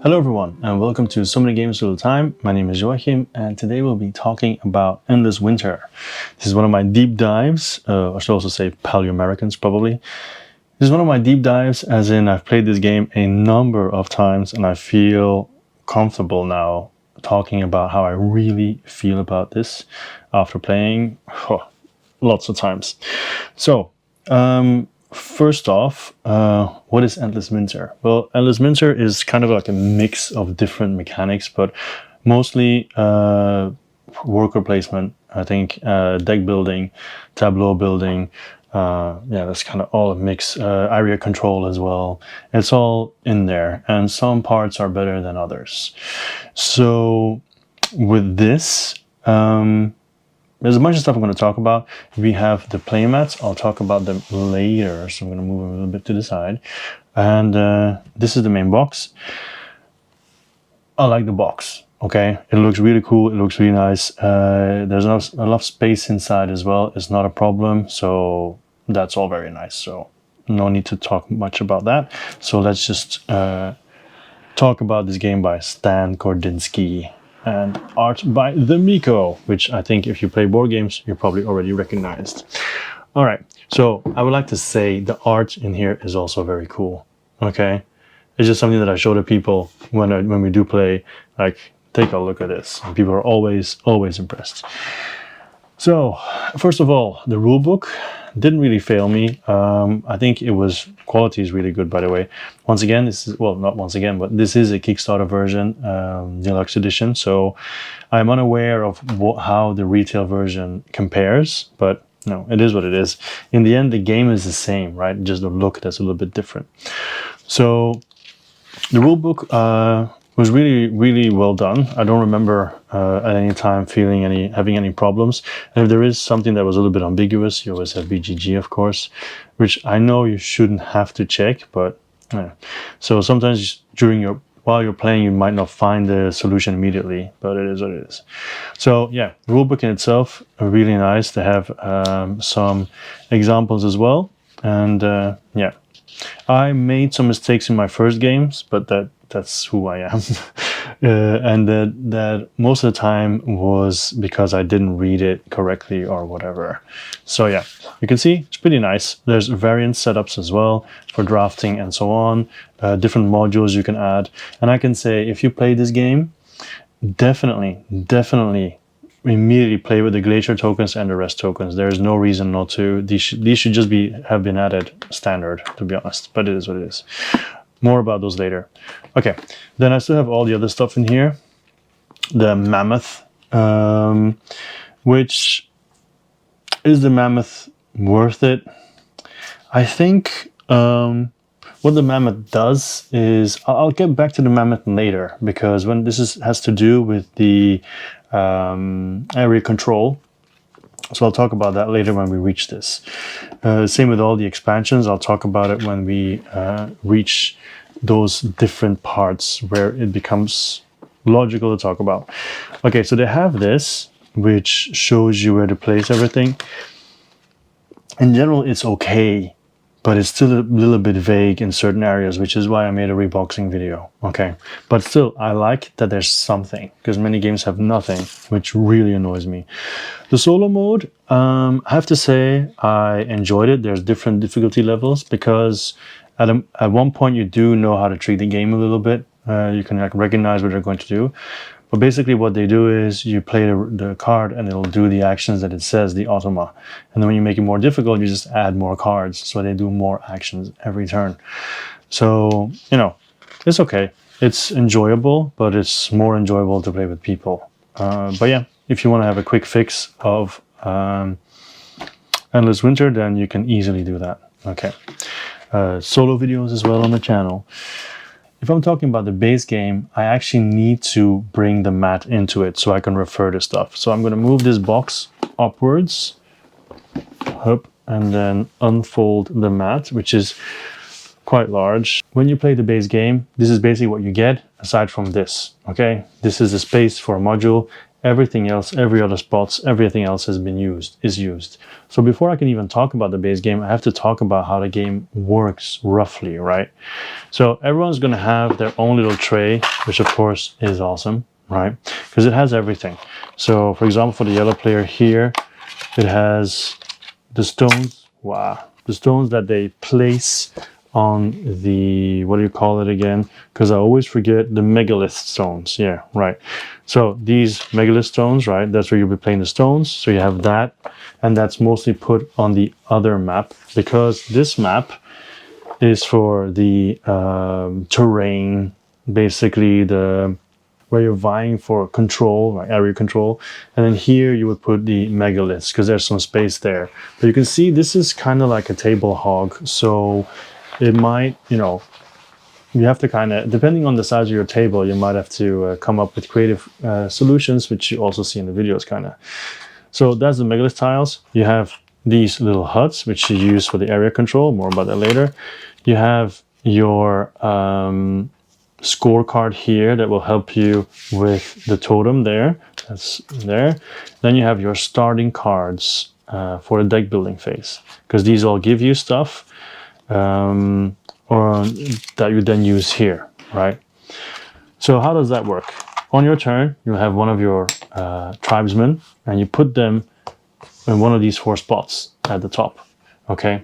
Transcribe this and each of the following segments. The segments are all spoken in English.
Hello everyone and welcome to So Many Games All the Time. My name is Joachim and today we'll be talking about Endless Winter. This is one of my deep dives, I should also say Paleoamericans probably. This is one of my deep dives as in I've played this game a number of times and I feel comfortable now talking about how I really feel about this after playing lots of times. So, first off, what is Endless Winter? Well, Endless Winter is kind of like a mix of different mechanics, but mostly worker placement, I think, deck building, tableau building, that's kind of all a mix, area control as well. It's all in there, and some parts are better than others. So with this, there's a bunch of stuff I'm going to talk about. We have the playmats. I'll talk about them later, so I'm going to move them a little bit to the side. And this is the main box. I like the box, okay? It looks really cool. It looks really nice. There's a lot of space inside as well. It's not a problem, so that's all very nice. So no need to talk much about that. So let's just talk about this game by Stan Kordonskiy. And art by The Miko, which I think if you play board games, you probably already recognized. All right, so I would like to say the art in here is also very cool, okay? It's just something that I show to people when we do play, like, take a look at this. And people are always impressed. So, first of all, the rulebook didn't really fail me. I think quality is really good, by the way. Once again, not once again, but this is a Kickstarter version, deluxe edition. So I'm unaware of how the retail version compares, but no, it is what it is. In the end, the game is the same, right? Just the look that's a little bit different. So the rulebook was really well done. I don't remember at any time having any problems. And if there is something that was a little bit ambiguous, you always have BGG, of course, which I know you shouldn't have to check, but yeah. So sometimes while you're playing, you might not find the solution immediately, but it is what it is. So yeah, the rulebook in itself really nice to have some examples as well. And yeah, I made some mistakes in my first games, but that's who I am. And that most of the time was because I didn't read it correctly or whatever. So yeah, you can see it's pretty nice. There's variant setups as well for drafting and so on. Different modules you can add. And I can say if you play this game, definitely immediately play with the Glacier tokens and the rest tokens. There's no reason not to. These should just have been added standard, to be honest, but it is what it is. More about those later. Okay, then I still have all the other stuff in here. The Mammoth, which is the Mammoth worth it? I think what the Mammoth does is, I'll get back to the Mammoth later, because when has to do with the area control. So I'll talk about that later when we reach this. Same with all the expansions. I'll talk about it when we reach those different parts where it becomes logical to talk about. Okay, so they have this, which shows you where to place everything. In general, it's okay, but it's still a little bit vague in certain areas, which is why I made a reboxing video, okay? But still, I like that there's something, because many games have nothing, which really annoys me. The solo mode, I have to say, I enjoyed it. There's different difficulty levels, because at one point you do know how to treat the game a little bit. You can recognize what they're going to do. But basically what they do is you play the card and it'll do the actions that it says, the automa. And then when you make it more difficult, you just add more cards. So they do more actions every turn. So, it's okay. It's enjoyable, but it's more enjoyable to play with people. But yeah, if you want to have a quick fix of Endless Winter, then you can easily do that. Okay. Solo videos as well on the channel. If I'm talking about the base game, I actually need to bring the mat into it so I can refer to stuff. So I'm going to move this box upwards, up, and then unfold the mat, which is quite large. When you play the base game, this is basically what you get aside from this, okay? This is the space for a module, everything else, every other spots, everything else is used. So before I can even talk about the base game, I have to talk about how the game works roughly, right? So everyone's going to have their own little tray, which of course is awesome, right? Because it has everything. So for example, for the yellow player here, it has the stones. Wow. The stones that they place on the, what do you call it again? Because I always forget, the Megalith stones. Yeah, right. So these Megalith stones, right? That's where you'll be playing the stones. So you have that, and that's mostly put on the other map, because this map is for the terrain, basically the where you're vying for control, like area control. And then here you would put the megaliths, because there's some space there. But you can see this is kind of like a table hog. So it might, you have to kind of, depending on the size of your table, you might have to come up with creative solutions, which you also see in the videos kind of. So that's the megalith tiles. You have these little huts, which you use for the area control. More about that later. You have your scorecard here that will help you with the totem there. That's there. Then you have your starting cards for the deck building phase, because these all give you stuff or that you then use here, right? So how does that work? On your turn, you'll have one of your tribesmen, and you put them in one of these 4 spots at the top, okay?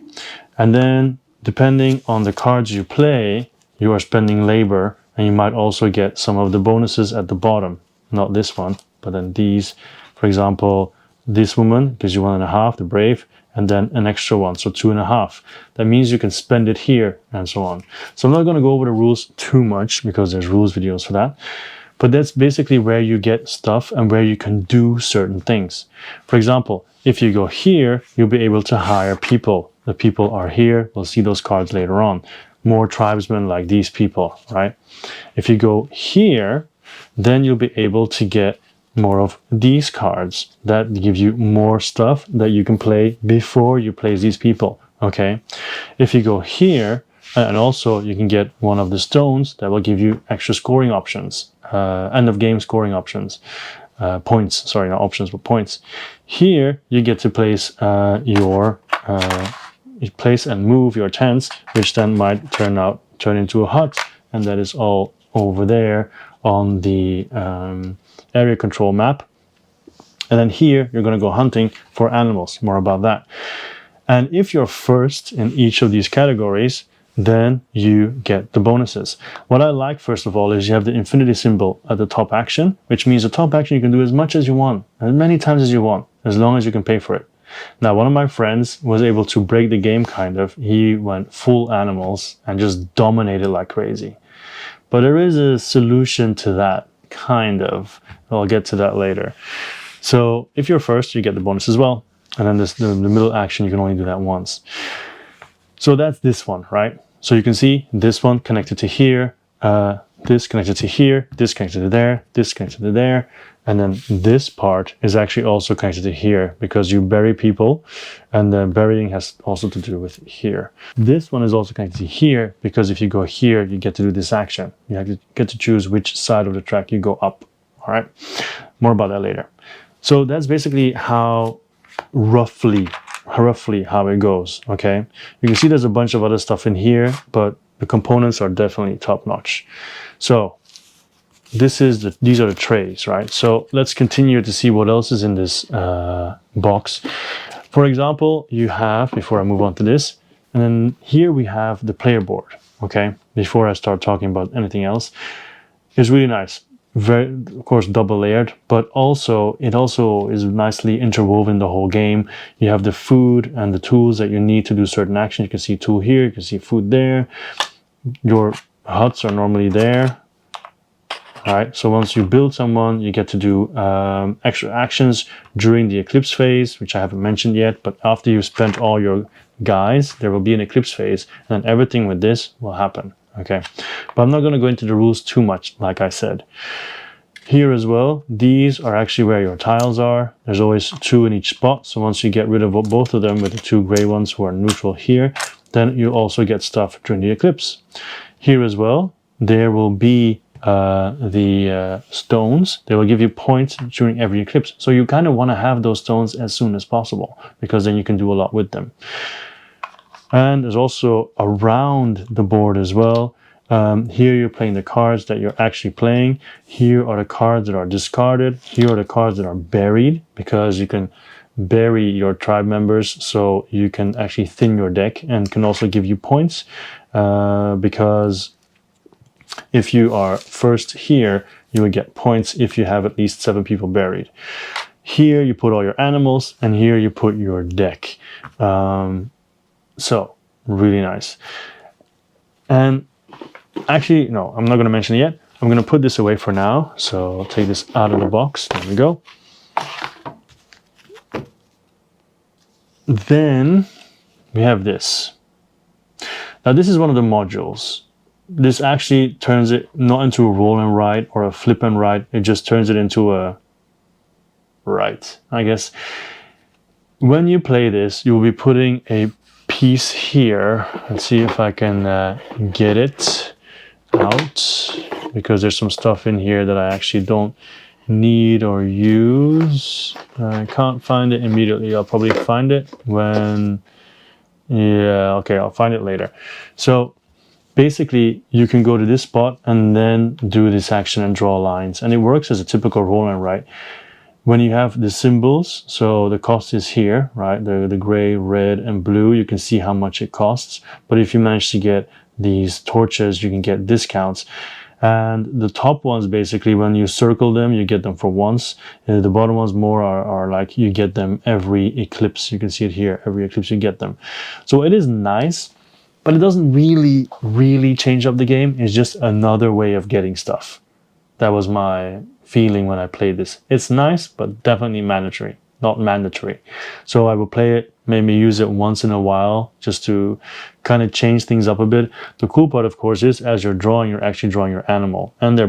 And then depending on the cards you play, you are spending labor, and you might also get some of the bonuses at the bottom. Not this one, but then these. For example, this woman gives you 1.5, the brave, and then an extra one, so 2.5. That means you can spend it here, and so on. So I'm not going to go over the rules too much, because there's rules videos for that. But that's basically where you get stuff and where you can do certain things. For example, if you go here, you'll be able to hire people. The people are here. We'll see those cards later on. More tribesmen like these people, right? If you go here, then you'll be able to get more of these cards that give you more stuff that you can play before you place these people, okay? If you go here, and also you can get one of the stones that will give you extra scoring options, end of game scoring options, points, sorry, not options, but points. Here, you get to place you place and move your tents, which then might turn into a hut, and that is all over there on the area control map. And then here you're going to go hunting for animals. More about that. And if you're first in each of these categories, then you get the bonuses. What I like, first of all, is you have the infinity symbol at the top action, which means the top action you can do as much as you want, as many times as you want, as long as you can pay for it. Now, one of my friends was able to break the game, kind of. He went full animals and just dominated like crazy. But there is a solution to that, kind of. I'll get to that later. So if you're first, you get the bonus as well. And then the middle action, you can only do that once. So that's this one, right? So you can see this one connected to here, this connected to here, this connected to there, this connected to there. And then this part is actually also connected to here, because you bury people, and the burying has also to do with here. This one is also connected to here, because if you go here, you get to do this action. You have to get to choose which side of the track you go up, all right? More about that later. So that's basically how roughly how it goes, okay? You can see there's a bunch of other stuff in here, but the components are definitely top notch. So these are the trays, right? So let's continue to see what else is in this box. For example, you have, before I move on to this, and then here we have the player board, okay? Before I start talking about anything else, it's really nice. Very, of course, double layered, but also it also is nicely interwoven the whole game. You have the food and the tools that you need to do certain actions. You can see tool here, you can see food there. Your huts are normally there. All right, so once you build someone, you get to do extra actions during the eclipse phase, which I haven't mentioned yet, but after you've spent all your guys, there will be an eclipse phase, and then everything with this will happen, okay? But I'm not gonna go into the rules too much, like I said. Here as well, these are actually where your tiles are. There's always 2 in each spot, so once you get rid of both of them with the 2 gray ones who are neutral here, then you also get stuff during the eclipse. Here as well, there will be the stones, they will give you points during every eclipse. So you kind of want to have those stones as soon as possible, because then you can do a lot with them. And there's also around the board as well. Here you're playing the cards that you're actually playing. Here are the cards that are discarded. Here are the cards that are buried, because you can bury your tribe members, so you can actually thin your deck, and can also give you points, because if you are first here, you will get points if you have at least 7 people buried. Here you put all your animals, and here you put your deck. So really nice. And actually, no, I'm not going to mention it yet. I'm going to put this away for now. So I'll take this out of the box. There we go. Then we have this. Now this is one of the modules. This actually turns it not into a roll and write or a flip and write. It just turns it into a write, I guess. When you play this, you will be putting a piece here. Let's see if I can get it out, because there's some stuff in here that I actually don't need or use. I can't find it immediately. I'll probably find it when, yeah, okay, I'll find it later. So basically you can go to this spot and then do this action and draw lines, and it works as a typical roll and write. When you have the symbols, so the cost is here, right? The gray, red, and blue, you can see how much it costs. But if you manage to get these torches, you can get discounts. And the top ones, basically, when you circle them, you get them for once. The bottom ones more are like you get them every eclipse. You can see it here, every eclipse you get them. So it is nice, but it doesn't really change up the game. It's just another way of getting stuff. That was my feeling when I played this. It's nice, but definitely mandatory, not mandatory. So I will play it, maybe use it once in a while, just to kind of change things up a bit. The cool part, of course, is as you're drawing, you're actually drawing your animal, and they're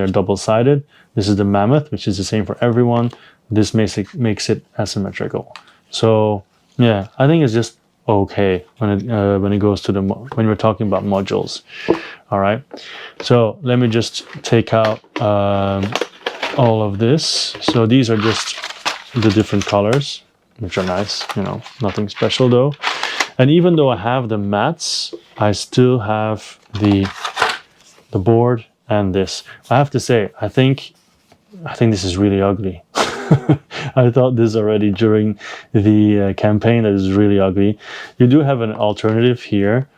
double-sided. This is the mammoth, which is the same for everyone. This makes it asymmetrical. So yeah, I think it's just okay when it goes to when we're talking about modules. All right, so let me just take out all of this. So these are just the different colors, which are nice, you know, nothing special though. And even though I have the mats, I still have the board and this. I have to say, I think this is really ugly. I thought this already during the campaign, that is really ugly. You do have an alternative here,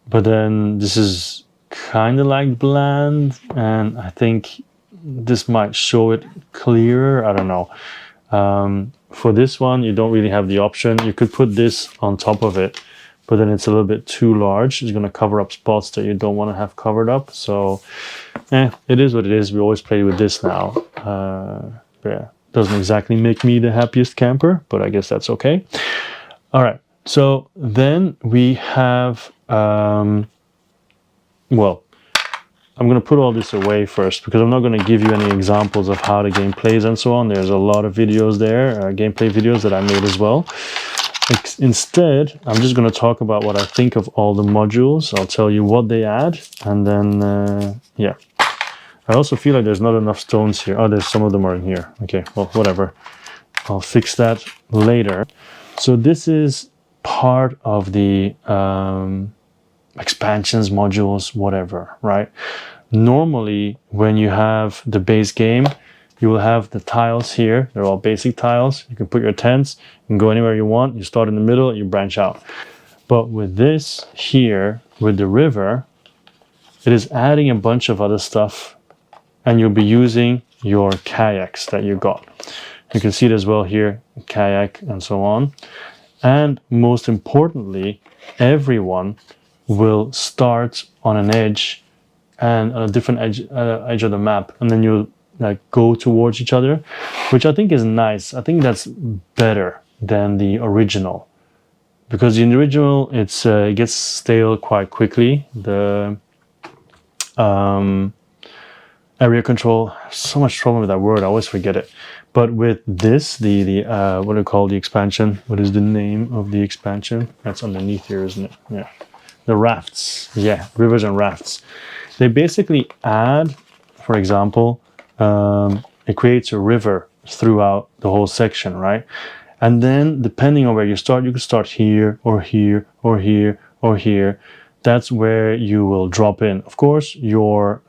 but then this is kind of like bland, and I think this might show it clearer. I don't know. For this one, you don't really have the option. You could put this on top of it, but then it's a little bit too large. It's going to cover up spots that you don't want to have covered up. So it is what it is. We always play with this now. Yeah, doesn't exactly make me the happiest camper, but I guess that's okay. All right, so then we have well, I'm going to put all this away first, because I'm not going to give you any examples of how the game plays and so on. There's a lot of videos there, gameplay videos that I made as well. Instead, I'm just going to talk about what I think of all the modules. I'll tell you what they add, and then, yeah. I also feel like there's not enough stones here. Oh, there's some of them are in here. Okay, well, whatever. I'll fix that later. So this is part of the expansions, modules, whatever, right? Normally, when you have the base game, you will have the tiles here. They're all basic tiles. You can put your tents, you can go anywhere you want. You start in the middle, you branch out. But with this here, with the river, it is adding a bunch of other stuff, and you'll be using your kayaks that you got. You can see it as well here, kayak and so on. And most importantly, everyone will start on an edge and on a different edge of the map, and then you'll like go towards each other, which I think is nice. I think that's better than the original, because in the original it gets stale quite quickly. The area control, so much trouble with that word, I always forget it. But with this, the what do you call the expansion? What is the name of the expansion? That's underneath here, isn't it? Yeah. The rafts, yeah, rivers and rafts. They basically add, for example, it creates a river throughout the whole section, right? And then depending on where you start, you can start here or here or here or here. That's where you will drop in. Of course, your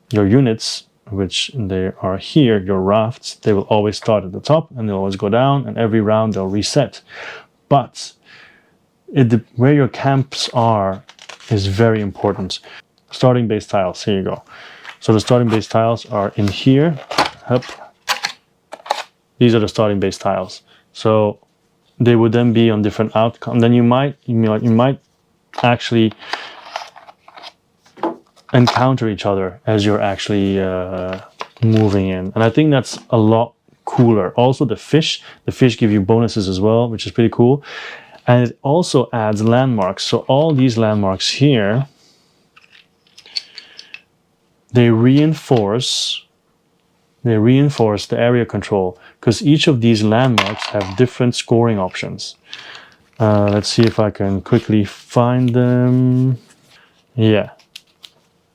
units, which they are here, your rafts, they will always start at the top and they'll always go down, and every round they'll reset. But where your camps are is very important. Starting base tiles, here you go. So the starting base tiles are in here. Up. These are the starting base tiles. So they would then be on different outcomes. Then you might actually encounter each other as you're actually moving in. And I think that's a lot cooler. Also the fish give you bonuses as well, which is pretty cool. And it also adds landmarks. So all these landmarks here, they reinforce the area control, because each of these landmarks have different scoring options. Let's see if I can quickly find them. Yeah.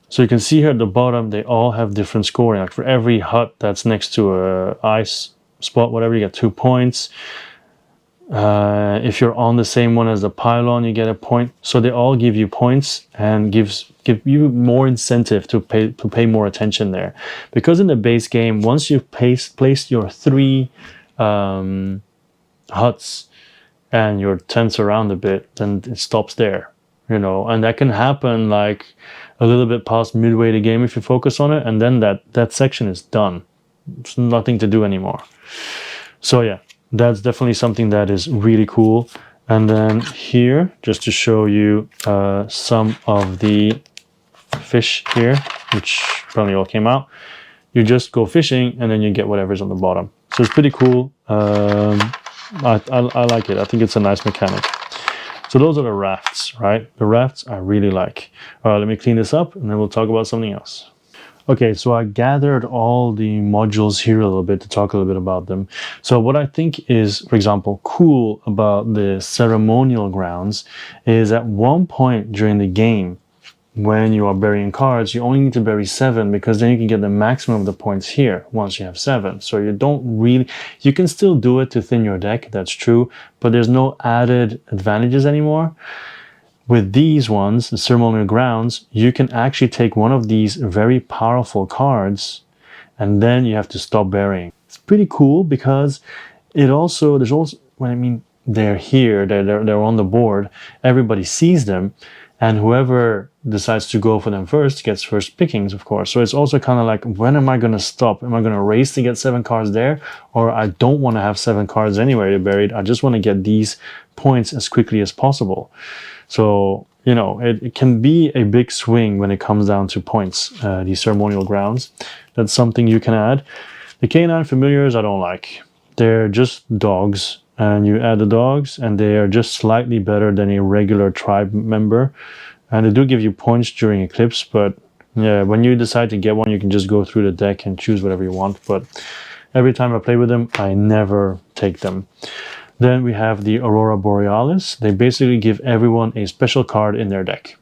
So you can see here at the bottom, they all have different scoring. Like for every hut that's next to a ice spot, whatever, you get 2 points. If you're on the same one as the pylon, you get a point. So they all give you points and give you more incentive to pay more attention there. Because in the base game, once you've placed your 3 huts and your tents around a bit, then it stops there, you know. And that can happen like a little bit past midway the game if you focus on it, and then that section is done. It's nothing to do anymore. So yeah, that's definitely something that is really cool. And then here, just to show you some of the fish here, which probably all came out, you just go fishing and then you get whatever's on the bottom. So it's pretty cool. I like it. I think it's a nice mechanic. So those are the rafts, right? The rafts I really like. All right, let me clean this up and then we'll talk about something else. Okay, so I gathered all the modules here a little bit to talk a little bit about them. So what I think is, for example, cool about the Ceremonial Grounds is at one point during the game, when you are burying cards, you only need to bury 7, because then you can get the maximum of the points here once you have 7. So you can still do it to thin your deck, that's true, but there's no added advantages anymore. With these ones, the Ceremonial Grounds, you can actually take one of these very powerful cards and then you have to stop burying. It's pretty cool because they're here, they're on the board, everybody sees them, and whoever decides to go for them first gets first pickings, of course. So it's also kind of like, when am I going to stop? Am I going to race to get 7 cards there? Or I don't want to have 7 cards anyway buried. I just want to get these points as quickly as possible. So, you know, it can be a big swing when it comes down to points, these Ceremonial Grounds. That's something you can add. The Canine Familiars I don't like. They're just dogs. And you add the dogs and they are just slightly better than a regular tribe member. And they do give you points during Eclipse, but yeah, when you decide to get one, you can just go through the deck and choose whatever you want. But every time I play with them, I never take them. Then we have the Aurora Borealis. They basically give everyone a special card in their deck.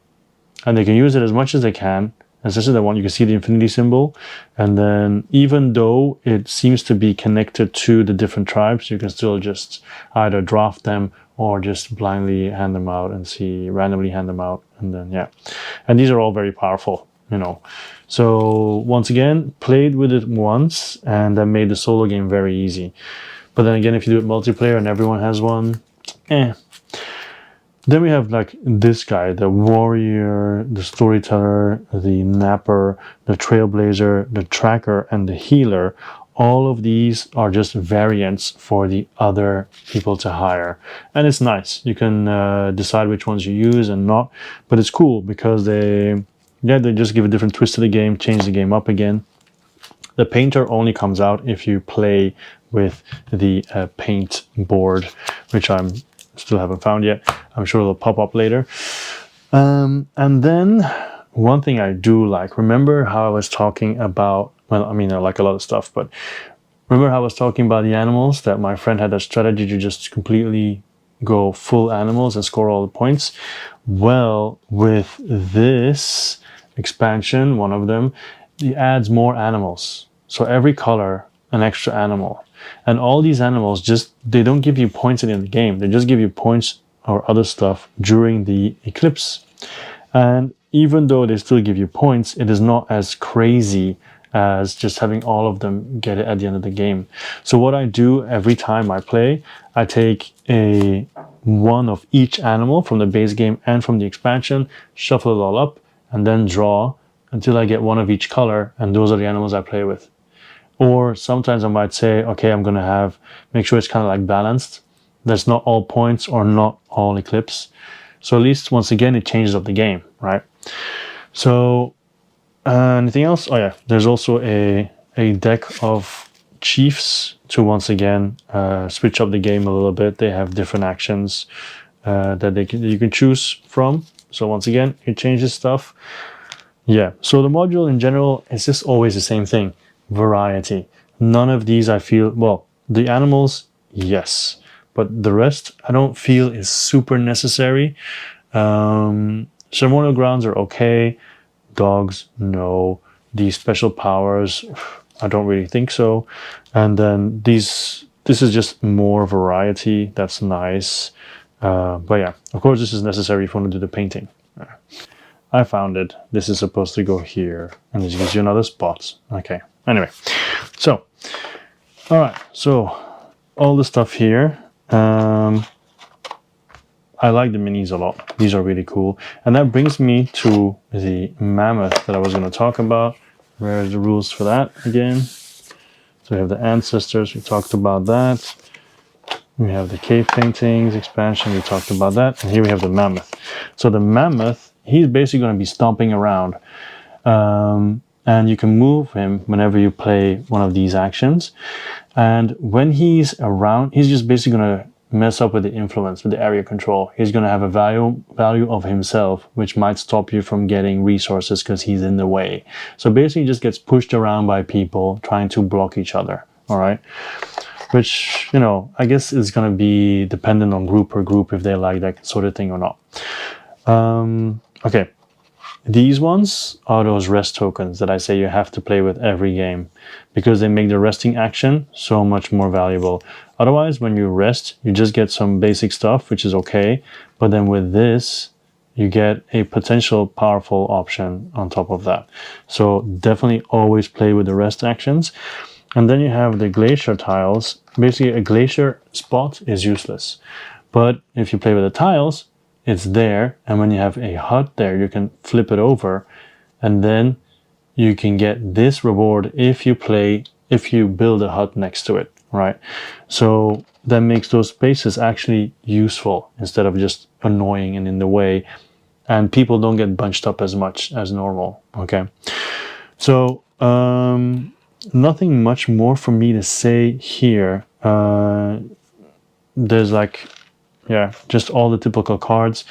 And they can use it as much as they can. And this is the one, you can see the infinity symbol. And then even though it seems to be connected to the different tribes, you can still just either draft them or just blindly hand them out and randomly hand them out. And then, yeah. And these are all very powerful, you know. So once again, played with it once and that made the solo game very easy. But then again, if you do it multiplayer and everyone has one, Then we have like this guy, the warrior, the storyteller, the napper, the trailblazer, the tracker, and the healer. All of these are just variants for the other people to hire. And it's nice. You can decide which ones you use and not. But it's cool because they just give a different twist to the game, change the game up again. The painter only comes out if you play with the paint board, which I'm still haven't found yet. I'm sure it'll pop up later. And then one thing I do like, remember how I was talking about, well, I mean, I like a lot of stuff, but remember how I was talking about the animals, that my friend had a strategy to just completely go full animals and score all the points? Well, with this, expansion, one of them, it adds more animals. So every color, an extra animal. And all these animals they don't give you points in the game. They just give you points or other stuff during the eclipse. And even though they still give you points, it is not as crazy as just having all of them get it at the end of the game. So what I do every time I play, I take one of each animal from the base game and from the expansion, shuffle it all up, and then draw until I get one of each color, and those are the animals I play with. Or sometimes I might say, okay, I'm going to make sure it's kind of like balanced. There's not all points or not all eclipse. So at least, once again, it changes up the game, right? So, anything else? Oh yeah, there's also a deck of chiefs to once again switch up the game a little bit. They have different actions that you can choose from. So once again, it changes stuff. Yeah, so the module in general is just always the same thing. Variety. None of these I feel, well, the animals, yes. But the rest, I don't feel is super necessary. Ceremonial Grounds are okay. Dogs, no. These special powers, I don't really think so. And then this is just more variety. That's nice. But yeah, of course, this is necessary if you want to do the painting. I found it. This is supposed to go here. And this gives you another spot. Okay. Anyway, so, all right. So, all the stuff here. I like the minis a lot. These are really cool. And that brings me to the Mammoth that I was going to talk about. Where are the rules for that again? So we have the ancestors. We talked about that. We have the cave paintings expansion. We talked about that. And here we have the Mammoth. So the Mammoth, he's basically going to be stomping around. And you can move him whenever you play one of these actions. And when he's around, he's just basically going to mess up with the influence, with the area control. He's going to have a value of himself, which might stop you from getting resources because he's in the way. So basically, he just gets pushed around by people trying to block each other. All right. Which, I guess is going to be dependent on group per group if they like that sort of thing or not. Okay. These ones are those rest tokens that I say you have to play with every game because they make the resting action so much more valuable. Otherwise, when you rest, you just get some basic stuff, which is okay. But then with this, you get a potential powerful option on top of that. So definitely always play with the rest actions. And then you have the Glacier Tiles. Basically, a glacier spot is useless. But if you play with the tiles, it's there, and when you have a hut there, you can flip it over, and then you can get this reward if you build a hut next to it, right? So that makes those spaces actually useful instead of just annoying and in the way, and people don't get bunched up as much as normal, okay? So nothing much more for me to say here. There's just all the typical cards.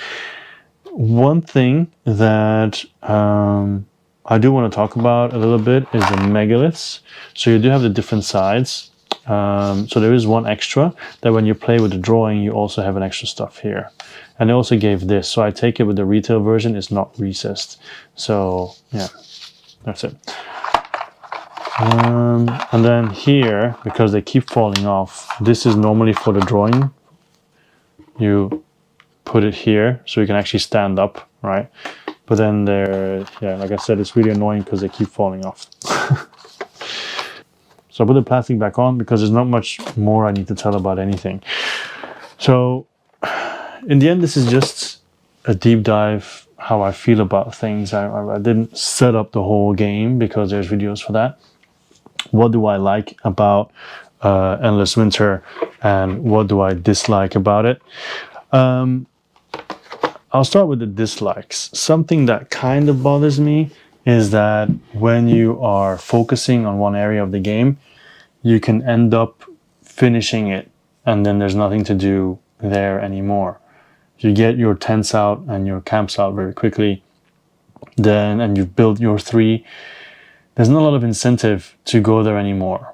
One thing that I do want to talk about a little bit is the Megaliths. So you do have the different sides. So there is one extra that when you play with the drawing, you also have an extra stuff here. And they also gave this. So I take it with the retail version, it's not recessed. So yeah, that's it. And then here, because they keep falling off, this is normally for the drawing. You put it here so you can actually stand up, right? But then like I said, it's really annoying because they keep falling off. So I put the plastic back on because there's not much more I need to tell about anything. So in the end, this is just a deep dive, how I feel about things. I didn't set up the whole game because there's videos for that. What do I like about Endless Winter and what do I dislike about it? I'll start with the dislikes. Something that kind of bothers me is that when you are focusing on one area of the game, you can end up finishing it and then there's nothing to do there anymore. You get your tents out and your camps out very quickly, and you've built your 3. There's not a lot of incentive to go there anymore.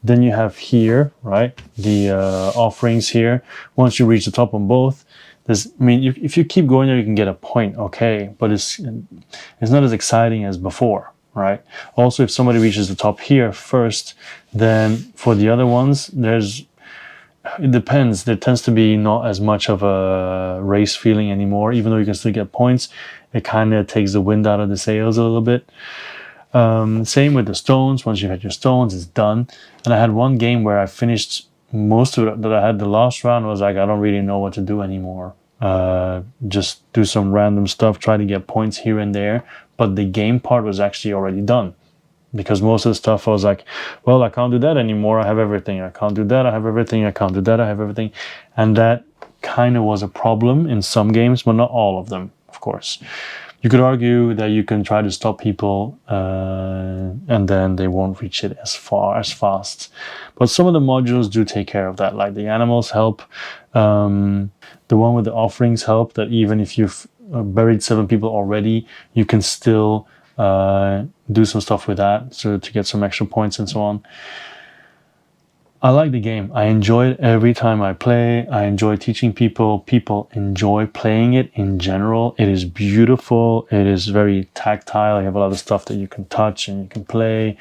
Then you have here, right, the offerings here. Once you reach the top on both, I mean, if you keep going there, you can get a point, okay, but it's not as exciting as before, right? Also, if somebody reaches the top here first, then for the other ones, it depends. There tends to be not as much of a race feeling anymore, even though you can still get points. It kind of takes the wind out of the sails a little bit. Same with the stones. Once you've had your stones, it's done. And I had one game where I finished most of it that I had. The last round was like, I don't really know what to do anymore. Just do some random stuff, try to get points here and there. But the game part was actually already done. Because most of the stuff I was like, well, I can't do that anymore. I have everything. I can't do that. I have everything. I can't do that. I have everything. And that kind of was a problem in some games, but not all of them, of course. You could argue that you can try to stop people and then they won't reach it as fast. But some of the modules do take care of that. Like the animals help. The one with the offerings help, that even if you've buried 7 people already, you can still do some stuff with that, so to get some extra points and so on. I like the game. I enjoy it every time I play. I enjoy teaching people. People enjoy playing it in general. It is beautiful. It is very tactile. You have a lot of stuff that you can touch and you can play.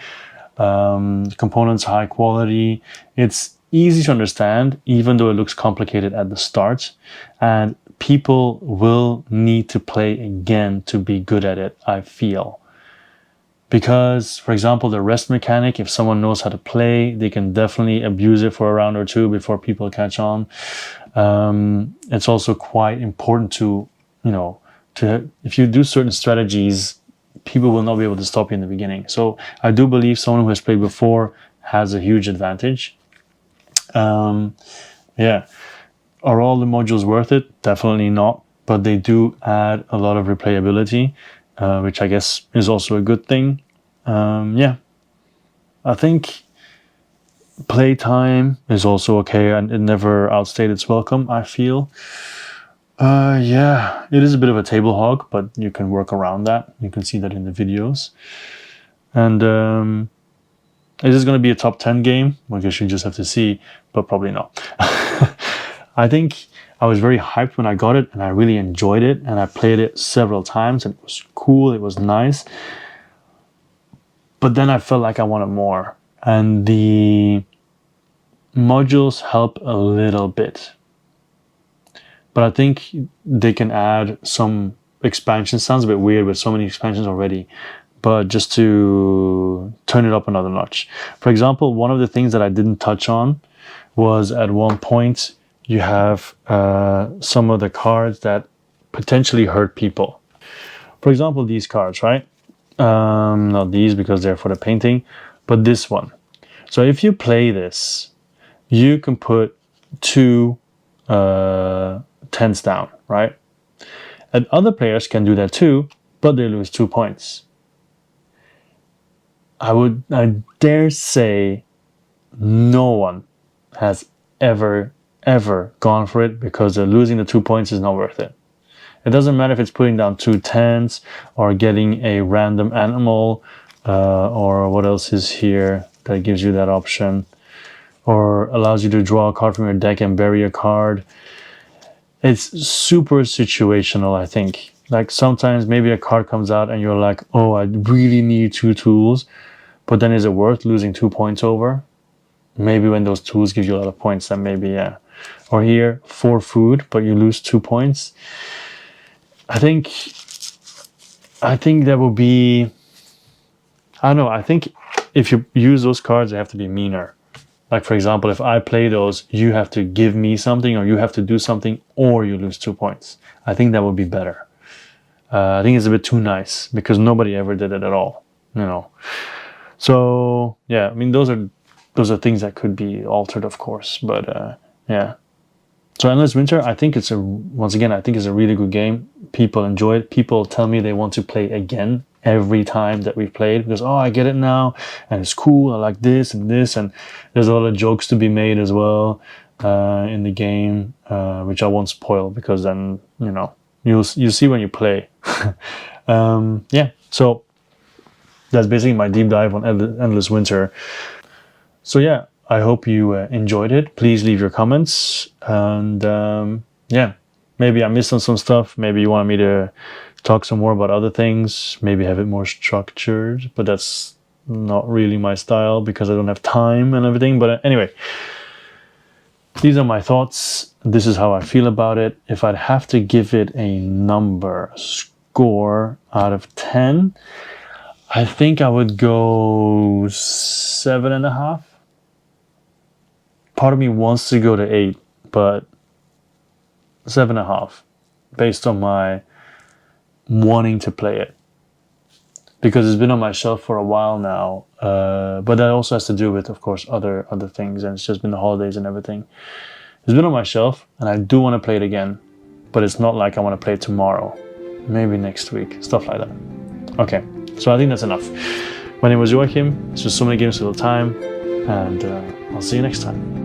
Components high quality. It's easy to understand, even though it looks complicated at the start. And people will need to play again to be good at it, I feel. Because, for example, the rest mechanic, if someone knows how to play, they can definitely abuse it for a round or two before people catch on. It's also quite important to if you do certain strategies, people will not be able to stop you in the beginning. So I do believe someone who has played before has a huge advantage. Yeah. Are all the modules worth it? Definitely not. But they do add a lot of replayability. Which I guess is also a good thing. Yeah, I think playtime is also okay, and it never outstayed its welcome, I feel. Yeah, it is a bit of a table hog, but you can work around that. You can see that in the videos. And is this going to be a top 10 game? I guess you just have to see, but probably not. I think I was very hyped when I got it, and I really enjoyed it, and I played it several times, and it was cool, it was nice. But then I felt like I wanted more, and the modules help a little bit. But I think they can add some expansions. Sounds a bit weird with so many expansions already, but just to turn it up another notch. For example, one of the things that I didn't touch on was at one point, you have some of the cards that potentially hurt people. For example, these cards, right? Not these because they're for the painting, but this one. So if you play this, you can put 2 10s down, right? And other players can do that too, but they lose 2 points. I dare say no one has ever gone for it, because losing the 2 points is not worth it. It doesn't matter if it's putting down 2 10s or getting a random animal or what else is here that gives you that option, or allows you to draw a card from your deck and bury a card. It's super situational, I think. Like sometimes maybe a card comes out and you're like, oh, I really need 2 tools, but then is it worth losing 2 points over? Maybe when those tools give you a lot of points, then maybe, yeah. Or here, 4 food, but you lose 2 points. I think that would be, I don't know, I think if you use those cards, they have to be meaner. Like, for example, if I play those, you have to give me something, or you have to do something, or you lose 2 points. I think that would be better. I think it's a bit too nice, because nobody ever did it at all, So, yeah, I mean, those are things that could be altered, of course, but yeah. So Endless Winter, I think it's a really good game. People enjoy it. People tell me they want to play again every time that we've played, because, oh, I get it now, and it's cool, I like this, and there's a lot of jokes to be made as well in the game, which I won't spoil, because then, you'll see when you play. Yeah, so that's basically my deep dive on Endless Winter. So yeah, I hope you enjoyed it. Please leave your comments, and yeah, maybe I missed on some stuff. Maybe you want me to talk some more about other things, maybe have it more structured, but that's not really my style because I don't have time and everything. But anyway, these are my thoughts. This is how I feel about it. If I'd have to give it a number, score out of 10, I think I would go 7.5. Part of me wants to go to 8, but 7.5, based on my wanting to play it. Because it's been on my shelf for a while now, but that also has to do with, of course, other things, and it's just been the holidays and everything. It's been on my shelf, and I do want to play it again, but it's not like I want to play it tomorrow. Maybe next week, stuff like that. Okay, so I think that's enough. My name was Joachim. This was So Many Games Little Time, and I'll see you next time.